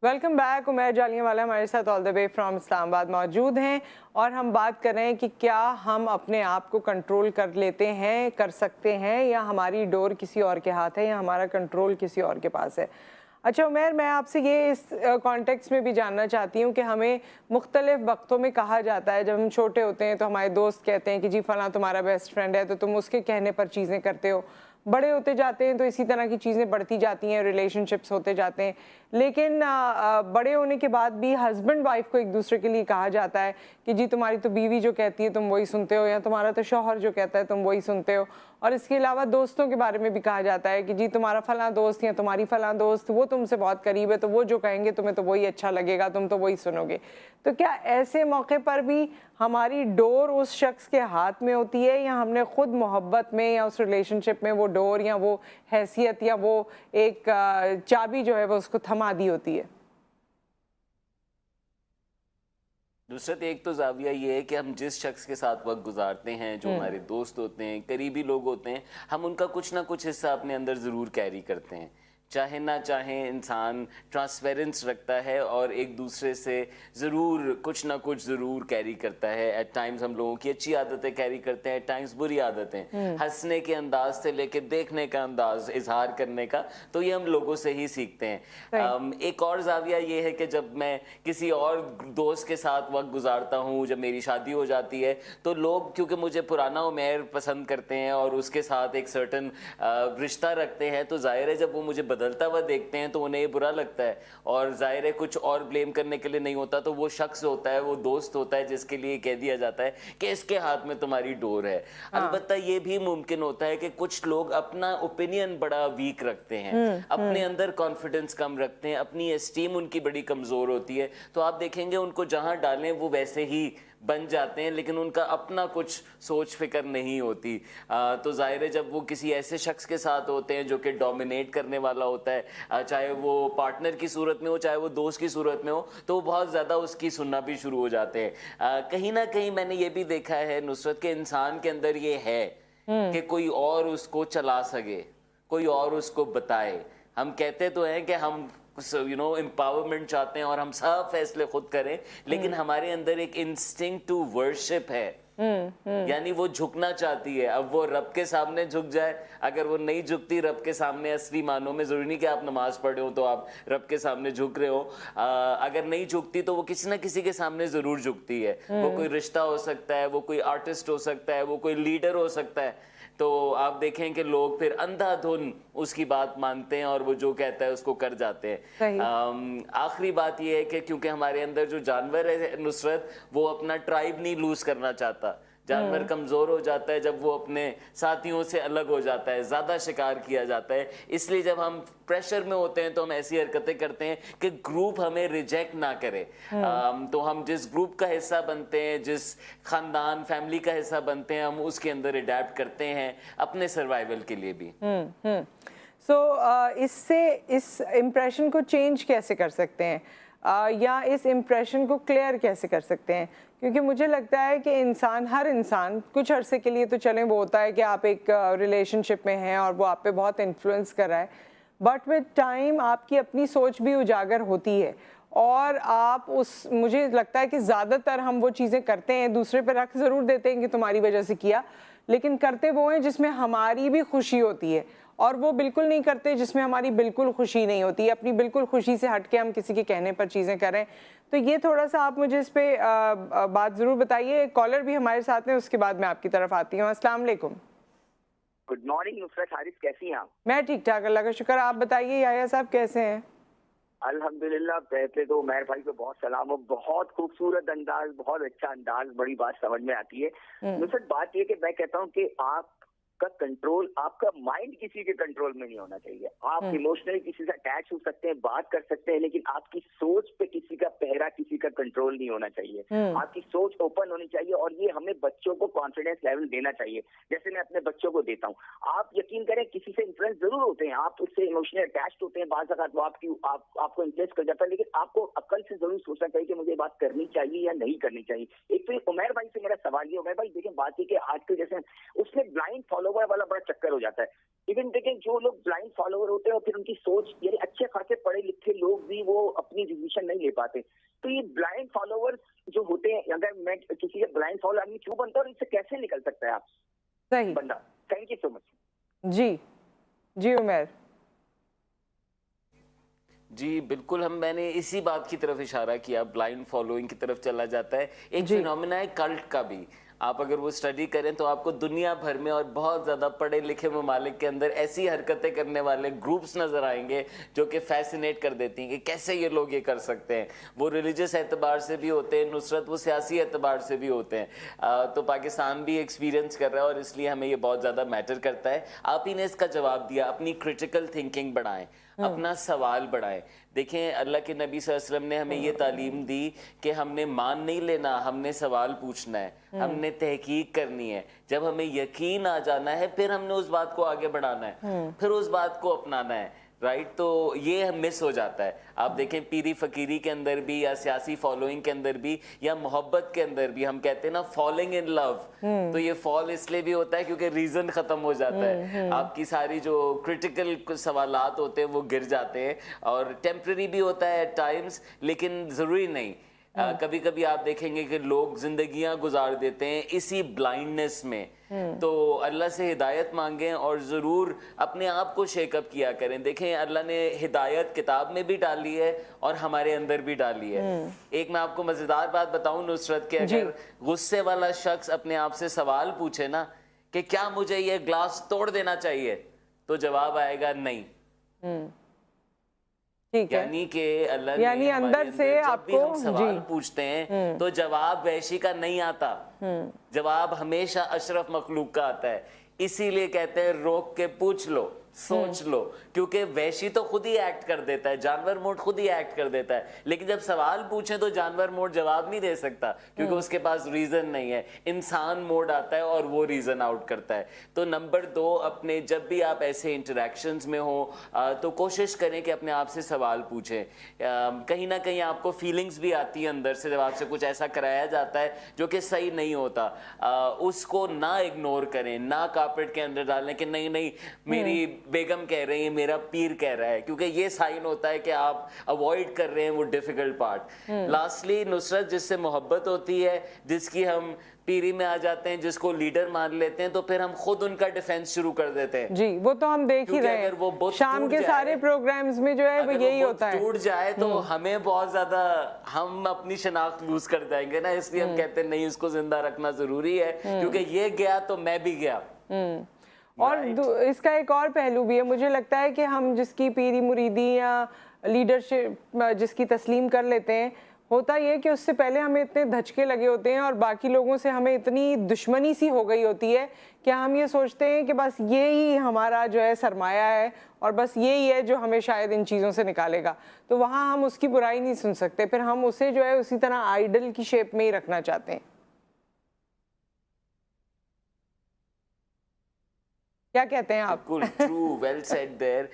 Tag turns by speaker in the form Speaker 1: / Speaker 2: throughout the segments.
Speaker 1: Welcome back. Umair Jallianwala हमारे साथ all the way from Islamabad मौजूद हैं और हम बात कर रहे हैं कि क्या हम अपने आप को कंट्रोल कर लेते हैं, कर सकते हैं, या हमारी डोर किसी और के हाथ है या हमारा कंट्रोल किसी और के पास है। अच्छा उमैर, मैं आपसे ये इस कॉन्टेक्स्ट में भी जानना चाहती हूँ कि हमें मुख्तलिफ वक्तों में कहा जाता है, जब हम छोटे होते हैं तो हमारे दोस्त कहते हैं कि जी फलां तुम्हारा बेस्ट फ्रेंड है तो तुम उसके कहने पर चीज़ें करते हो। बड़े होते जाते हैं तो इसी तरह की चीज़ें बढ़ती जाती हैं, रिलेशनशिप्स होते जाते हैं। लेकिन बड़े होने के बाद भी हस्बैंड वाइफ को एक दूसरे के लिए कहा जाता है कि जी तुम्हारी तो बीवी जो कहती है तुम वही सुनते हो, या तुम्हारा तो शौहर जो कहता है तुम वही सुनते हो। और इसके अलावा दोस्तों के बारे में भी कहा जाता है कि जी तुम्हारा फलां दोस्त या तुम्हारी फलां दोस्त वो तुमसे बहुत करीब है, तो वो जो कहेंगे तुम्हें तो वही अच्छा लगेगा, तुम तो वही सुनोगे। तो क्या ऐसे मौके पर भी हमारी डोर उस शख्स के हाथ में होती है, या हमने खुद मोहब्बत में या उस रिलेशनशिप में वो डोर या वो हैसियत या वो एक चाबी जो है वो उसको थमा दी होती है?
Speaker 2: नुसरत, एक तो जाविया ये है कि हम जिस शख्स के साथ वक्त गुजारते हैं, जो हमारे दोस्त होते हैं, करीबी लोग होते हैं, हम उनका कुछ ना कुछ हिस्सा अपने अंदर ज़रूर कैरी करते हैं। चाहे ना चाहे इंसान ट्रांसपेरेंस रखता है और एक दूसरे से ज़रूर कुछ ना कुछ ज़रूर कैरी करता है। एट टाइम्स हम लोगों की अच्छी आदतें कैरी करते हैं, एट टाइम्स बुरी आदतें। हंसने के अंदाज से लेके देखने का अंदाज, इजहार करने का, तो ये हम लोगों से ही सीखते हैं। एक और जाविया ये है कि जब मैं किसी और दोस्त के साथ वक्त गुजारता हूँ, जब मेरी शादी हो जाती है, तो लोग क्योंकि मुझे पुराना उमैर पसंद करते हैं और उसके साथ एक सर्टन रिश्ता रखते हैं, तो जाहिर है जब वो मुझे बदलता हुआ देखते हैं तो उन्हें ये बुरा लगता है। और जाहिर है कुछ और ब्लेम करने के लिए नहीं होता, तो वो शख्स होता है, वो दोस्त होता है जिसके लिए कह दिया जाता है कि इसके हाथ में तुम्हारी डोर है। अलबत्ता ये भी मुमकिन होता है कि कुछ लोग अपना ओपिनियन बड़ा वीक रखते हैं, अपने अंदर कॉन्फिडेंस कम रखते हैं, अपनी एस्टीम उनकी बड़ी कमजोर होती है, तो आप देखेंगे उनको जहां डालें वो वैसे ही बन जाते हैं, लेकिन उनका अपना कुछ सोच फिक्र नहीं होती। तो जाहिर है जब वो किसी ऐसे शख्स के साथ होते हैं जो कि डोमिनेट करने वाला होता है, चाहे वो पार्टनर की सूरत में हो चाहे वो दोस्त की सूरत में हो, तो वो बहुत ज़्यादा उसकी सुनना भी शुरू हो जाते हैं। कहीं ना कहीं मैंने ये भी देखा है नुसरत के इंसान के अंदर ये है कि कोई और उसको चला सके, कोई और उसको बताए। हम कहते तो हैं कि हम एम्पावरमेंट चाहते हैं और हम सब फैसले खुद करें, लेकिन हमारे अंदर एक इंस्टिंक्ट टू वर्शिप है, यानी वो झुकना चाहती है। अब वो रब के सामने झुक जाए, अगर वो नहीं झुकती रब के सामने असली मानों में, जरूरी नहीं कि आप नमाज पढ़े हो तो आप रब के सामने झुक रहे हो, अगर नहीं झुकती तो वो किसी ना किसी के सामने जरूर झुकती है। वो कोई रिश्ता हो सकता है, वो कोई आर्टिस्ट हो सकता है, वो कोई लीडर हो सकता है। तो आप देखें कि लोग फिर अंधाधुन उसकी बात मानते हैं और वो जो कहता है उसको कर जाते हैं। आखिरी बात ये है कि क्योंकि हमारे अंदर जो जानवर है नुसरत, वो अपना ट्राइब नहीं लूज करना चाहता। जानवर कमजोर हो जाता है जब वो अपने साथियों से अलग हो जाता है, ज्यादा शिकार किया जाता है। इसलिए जब हम प्रेशर में होते हैं तो हम ऐसी हरकतें करते हैं कि ग्रुप हमें रिजेक्ट ना करे। तो हम जिस ग्रुप का हिस्सा बनते हैं, जिस खानदान फैमिली का हिस्सा बनते हैं, हम उसके अंदर अडैप्ट करते हैं अपने सर्वाइवल के लिए भी।
Speaker 1: इससे इस इम्प्रेशन को चेंज कैसे कर सकते हैं, या इस इम्प्रेशन को क्लियर कैसे कर सकते हैं? क्योंकि मुझे लगता है कि हर इंसान कुछ अरसे के लिए तो चलें, वो होता है कि आप एक रिलेशनशिप में हैं और वो आप पे बहुत इन्फ्लुएंस कर रहा है, बट विद टाइम आपकी अपनी सोच भी उजागर होती है और आप मुझे लगता है कि ज़्यादातर हम वो चीज़ें करते हैं, दूसरे पे रख ज़रूर देते हैं कि तुम्हारी वजह से किया, लेकिन करते वो हैं जिसमें हमारी भी खुशी होती है, और वो बिल्कुल नहीं करते जिसमें हमारी बिल्कुल खुशी नहीं होती। अपनी बिल्कुल खुशी से हट के हम किसी के कहने पर चीज़ें करें। तो ये थोड़ा सा आप मुझे इस पे बात ज़रूर बताइए। कॉलर भी हमारे साथ हैं, उसके बाद मैं आपकी तरफ आती हूँ। अस्सलाम वालेकुम।
Speaker 3: गुड मॉर्निंग नुसरत, हारिस, कैसी हैं आप?
Speaker 1: मैं ठीक ठाक, अल्लाह का शुक्र। आप बताइए याया साहब कैसे हैं?
Speaker 3: अल्हम्दुलिल्लाह। पहले तो उमैर भाई को बहुत सलाम, और बहुत खूबसूरत अंदाज, बहुत अच्छा अंदाज, बड़ी बात समझ में आती है। नुसरत, बात ये कि मैं कहता हूँ कि आप का कंट्रोल, आपका माइंड किसी के कंट्रोल में नहीं होना चाहिए। आप इमोशनली किसी से अटैच हो सकते हैं, बात कर सकते हैं, लेकिन आपकी सोच पे किसी का पहरा, किसी का कंट्रोल नहीं होना चाहिए। आपकी सोच ओपन होनी चाहिए, और ये हमें बच्चों को कॉन्फिडेंस लेवल देना चाहिए, जैसे मैं अपने बच्चों को देता हूँ। आप यकीन करें, किसी से इन्फ्लुएंस जरूर होते हैं, आप उससे इमोशनली अटैच्ड होते हैं, बात वो आपको इन्फ्लुएंस कर जाता है, लेकिन आपको अक्ल से जरूर सोचना चाहिए कि मुझे बात करनी चाहिए या नहीं करनी चाहिए। एक तो उमैर भाई से मेरा सवाल ये, उमैर भाई देखें, बात ये कि आजकल जैसे उसमें ब्लाइंड फॉलोवर वाला बड़ा चक्कर हो जाता है। इवन देखें, जो लोग ब्लाइंड फॉलोअर होते हैं और फिर उनकी सोच, यानी अच्छे खासे पढ़े लिखे लोग भी वो अपनी डिसीजन नहीं ले पाते। तो ये ब्लाइंड फॉलोअर्स जो होते हैं, अगर मैं किसी के ब्लाइंड फॉलोअर आदमी क्यों बनता है और इससे कैसे निकल सकता है आप
Speaker 1: सही
Speaker 3: बंदा? Thank you so much.
Speaker 1: जी उमर।
Speaker 2: जी बिल्कुल, मैंने इसी बात की तरफ इशारा किया, ब्लाइंड फॉलोइंग की तरफ चला जाता है। एक फिनोमेना है कल्ट का भी, आप अगर वो स्टडी करें तो आपको दुनिया भर में और बहुत ज़्यादा पढ़े लिखे ममालिक के अंदर ऐसी हरकतें करने वाले ग्रुप्स नज़र आएंगे जो कि फैसिनेट कर देती हैं कि कैसे ये लोग ये कर सकते हैं। वो रिलीजियस एतबार से भी होते हैं, नुसरत वो सियासी एतबार से भी होते हैं। तो पाकिस्तान भी एक्सपीरियंस कर रहा है और इसलिए हमें ये बहुत ज़्यादा मैटर करता है। आप ही ने इसका जवाब दिया, अपनी क्रिटिकल थिंकिंग बढ़ाएं, अपना सवाल बढ़ाएं। देखें, अल्लाह के नबी सल्लल्लाहु अलैहि वसल्लम ने हमें ये तालीम दी कि हमने मान नहीं लेना, हमने सवाल पूछना है, हमने तहकीक करनी है। जब हमें यकीन आ जाना है फिर हमने उस बात को आगे बढ़ाना है, फिर उस बात को अपनाना है, राइट। तो ये मिस हो जाता है। आप देखें पीरी फकीरी के अंदर भी या सियासी फॉलोइंग के अंदर भी या मोहब्बत के अंदर भी, हम कहते हैं ना फॉलिंग इन लव, तो ये फॉल इसलिए भी होता है क्योंकि रीजन खत्म हो जाता है। आपकी सारी जो क्रिटिकल सवालात होते हैं वो गिर जाते हैं, और टेम्पररी भी होता है एट टाइम्स, लेकिन जरूरी नहीं। कभी कभी आप देखेंगे कि लोग जिंदगियां गुजार देते हैं इसी ब्लाइंडनेस में। तो अल्लाह से हिदायत मांगें और ज़रूर अपने आप को शेकअप किया करें। देखें, अल्लाह ने हिदायत किताब में भी डाली है और हमारे अंदर भी डाली है। एक मैं आपको मज़ेदार बात बताऊं नुसरत, के अगर गुस्से वाला शख्स अपने आप से सवाल पूछे ना कि क्या मुझे ये ग्लास तोड़ देना चाहिए, तो जवाब आएगा नहीं।
Speaker 1: ठीक है,
Speaker 2: यानी कि अल्लाह ने
Speaker 1: यानी अंदर से
Speaker 2: जब भी हम
Speaker 1: आपको
Speaker 2: सवाल पूछते हैं तो जवाब वैशी का नहीं आता, जवाब हमेशा अशरफ मखलूक का आता है। इसीलिए कहते हैं रोक के पूछ लो, सोच लो, क्योंकि वैशी तो खुद ही एक्ट कर देता है, जानवर मोड खुद ही एक्ट कर देता है। लेकिन जब सवाल पूछें तो जानवर मोड जवाब नहीं दे सकता क्योंकि उसके पास रीजन नहीं है। इंसान मोड आता है और वो रीजन आउट करता है। तो नंबर 2, अपने जब भी आप ऐसे इंटरेक्शंस में हो तो कोशिश करें कि अपने आप से सवाल पूछें। कहीं ना कहीं आपको फीलिंग्स भी आती है अंदर से, जब आपसे कुछ ऐसा कराया जाता है जो कि सही नहीं होता, उसको ना इग्नोर करें, ना कारपेट के अंदर डालें कि नहीं नहीं मेरी बेगम कह रही है, मेरा पीर कह रहा है, क्योंकि ये साइन होता है कि आप अवॉइड कर रहे हैं वो डिफिकल्ट पार्ट। लास्टली नुसरत, जिससे मोहब्बत होती है, जिसकी हम पीरी में आ जाते हैं, जिसको लीडर मान लेते हैं, तो फिर हम खुद उनका डिफेंस शुरू कर देते हैं।
Speaker 1: जी, वो तो हम देख ही रहे हैं,
Speaker 2: वो
Speaker 1: शाम के सारे प्रोग्राम्स में जो है वो यही होता है।
Speaker 2: टूट जाए तो हमें बहुत ज्यादा, हम अपनी शनाख्त लूज कर जाएंगे ना, इसलिए हम कहते हैं नहीं, उसको जिंदा रखना जरूरी है, क्योंकि ये गया तो मैं भी गया।
Speaker 1: और इसका एक और पहलू भी है, मुझे लगता है कि हम जिसकी पीरी मुरीदी या लीडरशिप जिसकी तस्लीम कर लेते हैं, होता ये कि उससे पहले हमें इतने धचके लगे होते हैं और बाकी लोगों से हमें इतनी दुश्मनी सी हो गई होती है कि हम ये सोचते हैं कि बस ये ही हमारा जो है सरमाया है और बस यही है जो हमें शायद इन चीज़ों से निकालेगा। तो वहाँ हम उसकी बुराई नहीं सुन सकते, फिर हम उसे जो है उसी तरह आइडल की शेप में ही रखना चाहते हैं। क्या कहते हैं आप?
Speaker 2: बिल्कुल ट्रू, वेल सेड देयर।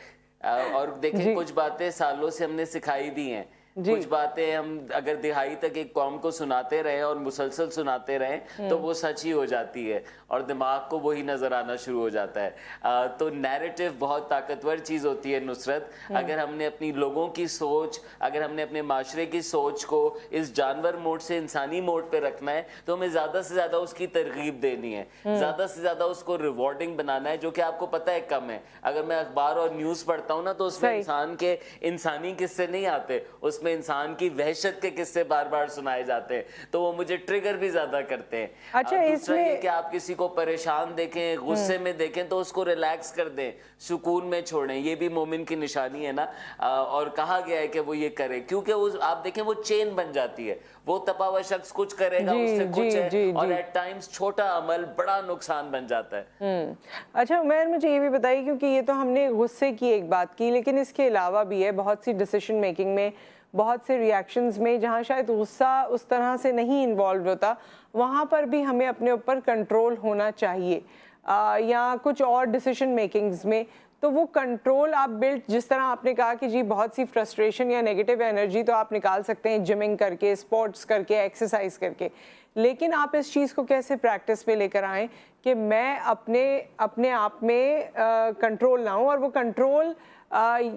Speaker 2: और देखें, कुछ बातें सालों से हमने सिखाई दी हैं, कुछ बातें हम अगर दिहाई तक एक कौम को सुनाते रहे और मुसलसल सुनाते रहे तो वो सच ही हो जाती है और दिमाग को वही नजर आना शुरू हो जाता है। तो नैरेटिव बहुत ताकतवर चीज होती है नुसरत। अगर हमने अपनी लोगों की सोच, अगर हमने अपने माशरे की सोच को इस जानवर मोड से इंसानी मोड पे रखना है तो हमें ज्यादा से ज्यादा उसकी तरगीब देनी है, ज्यादा से ज्यादा उसको रिवॉर्डिंग बनाना है, जो कि आपको पता है कम है। अगर मैं अखबार और न्यूज पढ़ता हूँ ना तो उसमें इंसान के इंसानी किस्से नहीं आते, उसमें इंसान की वहशत के किस्से बार बार सुनाए जाते हैं, तो वो मुझे ट्रिगर भी ज्यादा करते हैं।
Speaker 1: अच्छा, इसमें
Speaker 2: कि आप किसी को परेशान देखें, गुस्से में देखें तो उसको रिलैक्स कर दें, सुकून में छोड़ें, ये भी मोमिन की निशानी है ना। और कहा गया है कि वो ये करे, क्योंकि उस आप देखें वो चेन बन जाती है, वो तपा हुआ शख्स कुछ करेगा, उससे कुछ है, और एट टाइम्स छोटा अमल बड़ा नुकसान बन जाता है।
Speaker 1: अच्छा उमैर, मुझे ये भी बताइए, क्योंकि ये तो हमने गुस्से की एक बात की, लेकिन इसके अलावा भी है बहुत सी डिसीजन मेकिंग में, बहुत से रिएक्शंस में जहाँ शायद गुस्सा उस तरह से नहीं इन्वॉल्व होता, वहाँ पर भी हमें अपने ऊपर कंट्रोल होना चाहिए, या कुछ और डिसीजन मेकिंग्स में। تو وہ کنٹرول آپ بلڈ, جس طرح آپ نے کہا کہ جی بہت سی فرسٹریشن یا نیگیٹو انرجی تو آپ نکال سکتے ہیں جمنگ کر کے, اسپورٹس کر کے, ایکسرسائز کر کے, لیکن آپ اس چیز کو کیسے پریکٹس پہ لے کر آئیں کہ میں اپنے آپ میں کنٹرول لاؤں. اور وہ کنٹرول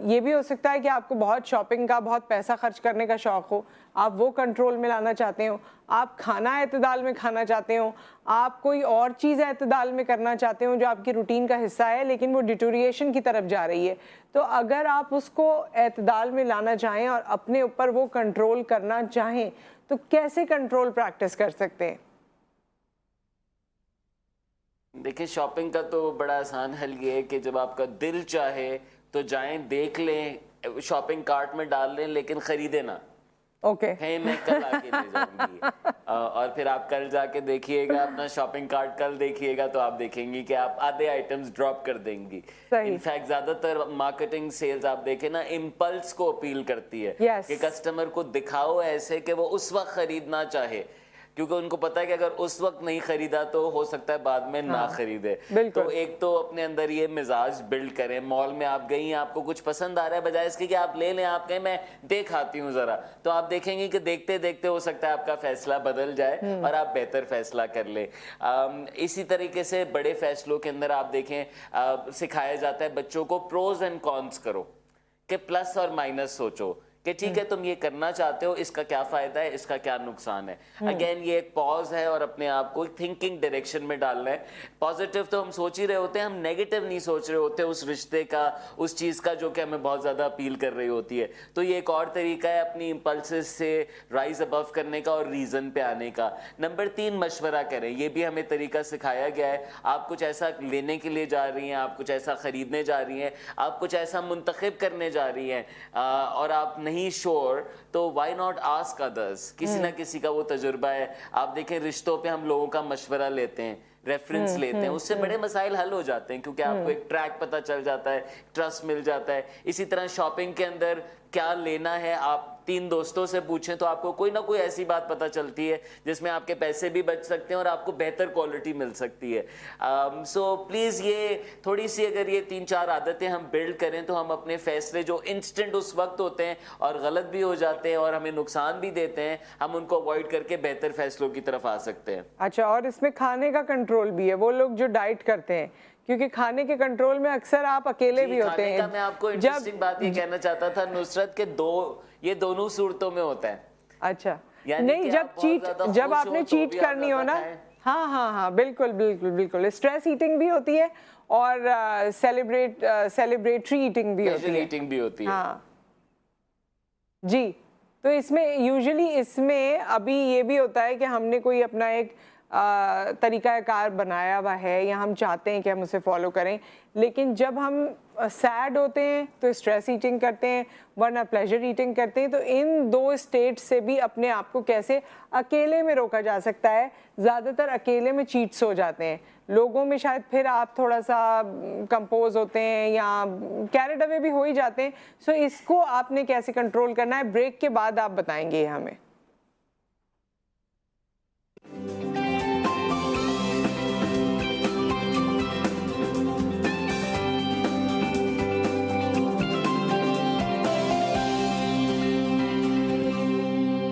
Speaker 1: یہ بھی ہو سکتا ہے کہ آپ کو بہت شاپنگ کا, بہت پیسہ خرچ کرنے کا شوق ہو, آپ وہ کنٹرول میں لانا چاہتے ہو, آپ کھانا اعتدال میں کھانا چاہتے ہو, آپ کوئی اور چیز اعتدال میں کرنا چاہتے ہو جو آپ کی روٹین کا حصہ ہے لیکن وہ ڈیٹوریشن کی طرف جا رہی ہے. تو اگر آپ اس کو اعتدال میں لانا چاہیں اور اپنے اوپر وہ کنٹرول کرنا چاہیں تو کیسے کنٹرول پریکٹس کر سکتے ہیں؟
Speaker 2: دیکھیں شاپنگ کا تو بڑا آسان حل یہ ہے کہ جب آپ کا دل چاہے تو جائیں, دیکھ لیں, شاپنگ کارٹ میں ڈال لیں, لیکن خریدے نا.
Speaker 1: اوکے
Speaker 2: میں کل آ کے لے جاؤں گی. اور پھر آپ کل جا کے دیکھیے گا اپنا شاپنگ کارٹ, کل دیکھیے گا تو آپ دیکھیں گی کہ آپ آدھے آئٹمز ڈراپ کر دیں گی. انفیکٹ زیادہ تر مارکیٹنگ سیلز آپ دیکھیں نا امپلس کو اپیل کرتی ہے کہ کسٹمر کو دکھاؤ ایسے کہ وہ اس وقت خریدنا چاہے, کیونکہ ان کو پتا ہے کہ اگر اس وقت نہیں خریدا تو ہو سکتا ہے بعد میں نہ خریدے. تو ایک تو اپنے اندر یہ مزاج بلڈ کریں. مال میں آپ گئی, آپ کو کچھ پسند آ رہا ہے, بجائے اس کے کہ آپ لے لیں, آپ کہیں میں دیکھ آتی ہوں ذرا, تو آپ دیکھیں گے کہ دیکھتے دیکھتے ہو سکتا ہے آپ کا فیصلہ بدل جائے اور آپ بہتر فیصلہ کر لیں. اسی طریقے سے بڑے فیصلوں کے اندر آپ دیکھیں سکھایا جاتا ہے بچوں کو پروز اینڈ کونس کرو, کہ پلس اور مائنس سوچو کہ ٹھیک ہے تم یہ کرنا چاہتے ہو, اس کا کیا فائدہ ہے, اس کا کیا نقصان ہے. اگین یہ ایک پاز ہے اور اپنے آپ کو تھنکنگ ڈائریکشن میں ڈالنا ہے. پازیٹیو تو ہم سوچ ہی رہے ہوتے ہیں, ہم نیگیٹو نہیں سوچ رہے ہوتے اس رشتے کا, اس چیز کا جو کہ ہمیں بہت زیادہ اپیل کر رہی ہوتی ہے. تو یہ ایک اور طریقہ ہے اپنی امپلسز سے رائز ابو کرنے کا اور ریزن پہ آنے کا. نمبر 3, مشورہ کریں. یہ بھی ہمیں طریقہ سکھایا گیا ہے. آپ کچھ ایسا لینے کے لیے جا رہی ہیں, آپ کچھ ایسا خریدنے جا رہی ہیں, آپ کچھ ایسا منتخب کرنے جا رہی ہیں اور آپ نہیں شور, تو وائی ناٹ آسک ادرس. کسی نہ کسی کا وہ تجربہ ہے. آپ دیکھیں رشتوں پہ ہم لوگوں کا مشورہ لیتے ہیں, ریفرنس لیتے ہیں, اس سے بڑے مسائل حل ہو جاتے ہیں کیونکہ آپ کو ایک ٹریک پتہ چل جاتا ہے, ٹرسٹ مل جاتا ہے. اسی طرح شاپنگ کے اندر کیا لینا ہے, آپ 3 دوستوں سے پوچھیں تو آپ کو کوئی نہ کوئی ایسی بات پتہ چلتی ہے جس میں آپ کے پیسے بھی بچ سکتے ہیں اور آپ کو بہتر کوالٹی مل سکتی ہے. سو پلیز یہ تھوڑی سی اگر یہ 3-4 عادتیں ہم بلڈ کریں تو ہم اپنے فیصلے جو انسٹنٹ اس وقت ہوتے ہیں اور غلط بھی ہو جاتے ہیں اور ہمیں نقصان بھی دیتے ہیں, ہم ان کو اوائڈ کر کے بہتر فیصلوں کی طرف آ سکتے ہیں.
Speaker 1: اچھا, اور اس میں کھانے کا کنٹرول بھی ہے. وہ لوگ جو ڈائٹ کرتے ہیں, کیونکہ کھانے کے کنٹرول میں اکثر آپ اکیلے بھی ہوتے ہیں.
Speaker 2: میں آپ کو انٹرسٹنگ بات یہ کہنا چاہتا تھا نصرت کے یہ دونوں صورتوں میں ہوتا ہے.
Speaker 1: اچھا نہیں, جب آپ نے چیٹ کرنی ہو نا, ہاں بالکل بالکل بالکل, اسٹریس ایٹنگ بھی ہوتی ہے اور سیلیبریٹری ایٹنگ بھی ہوتی ہے. ہاں جی, تو اس میں یوزلی اس میں ابھی یہ بھی ہوتا ہے کہ ہم نے کوئی اپنا ایک طریقہ کار بنایا ہوا ہے یا ہم چاہتے ہیں کہ ہم اسے فالو کریں, لیکن جب ہم سیڈ ہوتے ہیں تو اسٹریس ایٹنگ کرتے ہیں, ورنہ پلیجر ایٹنگ کرتے ہیں. تو ان 2 اسٹیٹ سے بھی اپنے آپ کو کیسے اکیلے میں روکا جا سکتا ہے. زیادہ تر اکیلے میں چیٹس ہو جاتے ہیں, لوگوں میں شاید پھر آپ تھوڑا سا کمپوز ہوتے ہیں یا کیریڈ اوے بھی ہو ہی جاتے ہیں. سو اس کو آپ نے کیسے کنٹرول کرنا ہے, بریک کے بعد آپ بتائیں گے ہمیں.